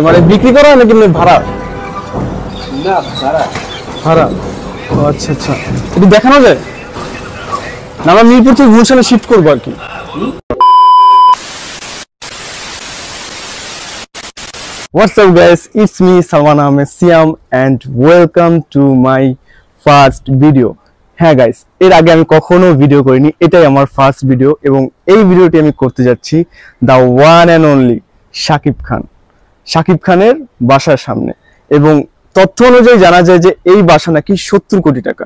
মানে বিক্রি করা নাকি ভাড়া? না ভাড়া। ভাড়া, ও আচ্ছা আচ্ছা। এটা দেখানো যায় না? আমরা মিরপুর থেকে গুলশানে শিফট করবো আর কি। What's up guys, it's me Salman Ahmed Siam and welcome to my first video. হ্যাঁ গাইস, এর আগে আমি কখনো ভিডিও করিনি, এটাই আমার ফার্স্ট ভিডিও এবং এই ভিডিওটি আমি করতে যাচ্ছি the one and only Shakib Khan. Shakib খানের বাসার সামনে, এবং তথ্য অনুযায়ী জানা যায় যে এই বাসা নাকি 70 কোটি টাকা।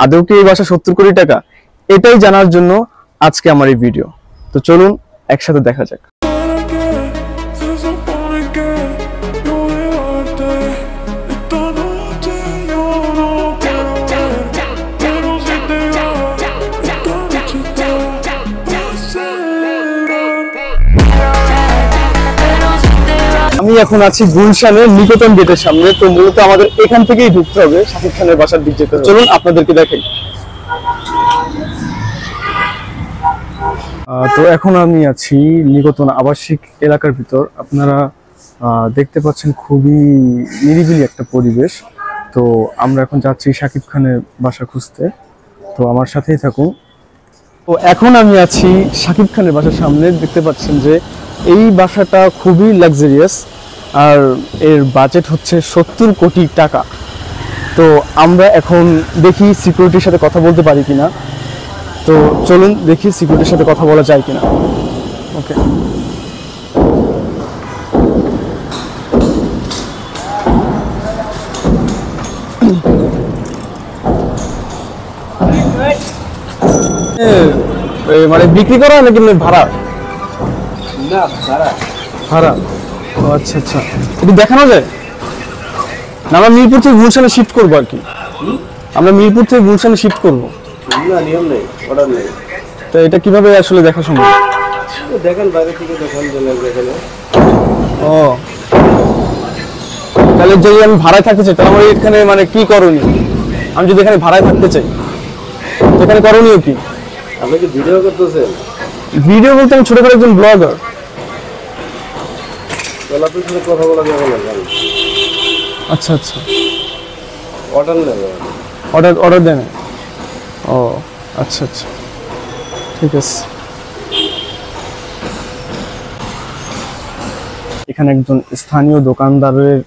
আদৌ কি এই বাসা 70 কোটি টাকা? এটাই জানার জন্য আজকে আমার এই ভিডিও। তো চলুন একসাথে দেখা যাক। আমি এখন আছি গুলশানের নিকেতন গেটের সামনে। তো মূলত আমাদের এখান থেকেই ঢুকতে হবে শাকিব খানের বাসার দিক যেতে। চলুন আপনাদেরকে দেখাই। তো এখন আমি আছি নিকেতন আবাসিক এলাকার ভিতর। আপনারা দেখতে পাচ্ছেন খুবই নিরিবিলি একটা পরিবেশ। তো আমরা এখন যাচ্ছি শাকিব খানের বাসা খুঁজতে, তো আমার সাথেই থাকুন। তো এখন আমি আছি শাকিব খানের বাসার সামনে। দেখতে পাচ্ছেন যে এই বাসাটা খুবই লাক্সারিয়াস, আর এর বাজেট হচ্ছে 70 কোটি টাকা। তো আমরা এখন দেখি সিকিউরিটির সাথে কথা বলতে পারি কিনা। তো চলুন দেখি সিকিউরিটির সাথে কথা বলা যায় কিনা। ওকে, মানে বিক্রি করা নাকি ভাড়া? না ভাড়া। ভাড়া, ও আচ্ছা আচ্ছা। এটা দেখানো যায় না? আমরা মিরপুর থেকে গুলশানে শিফট করবো আর কি। আমরা মিরপুর থেকে গুলশানে শিফট করবো। না নিয়ম নেই, অর্ডার নেই। তো এটা কিভাবে আসলে দেখা সম্ভব? দেখেন বাইরে থেকে দেখেন। ও, তাহলে যদি আমি ভাড়ায় থাকতে চাই তাহলে আমার এখানে মানে কি করণীয়? আমি যদি এখানে ভাড়ায় থাকতে চাই তো এখানে করণীয় কি? আপনি কি ভিডিও করতেছেন? ভিডিও বলতে আমি ছোটখাটো একজন ব্লগার। তাহলে আপনার সাথে কথা বলা যাবে না। আচ্ছা আচ্ছা, অর্ডার নেবে। অর্ডার দেন? ও আচ্ছা আচ্ছা, ঠিক আছে। এখানে একজন স্থানীয় দোকানদারের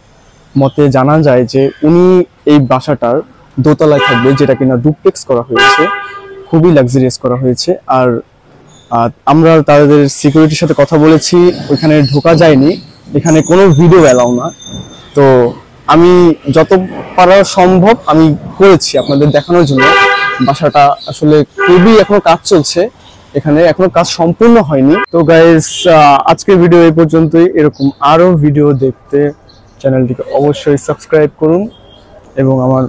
মতে জানা যায় যে উনি এই বাসাটার দোতলায় থাকবে, যেটা কিনা ডুপ্লেক্স করা হয়েছে, খুবই লাক্সারিয়াস করা হয়েছে। আর আমরা তাদের সিকিউরিটির সাথে কথা বলেছি, ওইখানে ঢোকা যায়নি, এখানে কোনো ভিডিও অ্যালাউ না। তো আমি যত পারা সম্ভব আমি করেছি আপনাদের দেখানোর জন্য। বাসাটা আসলে খুবই এখনো কাজ চলছে, এখানে এখনো কাজ সম্পূর্ণ হয়নি। তো গাইস, আজকের ভিডিও এই পর্যন্তই। এরকম আরো ভিডিও দেখতে চ্যানেলটিকে অবশ্যই সাবস্ক্রাইব করুন এবং আমার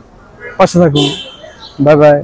পাশে থাকুন। Bye bye.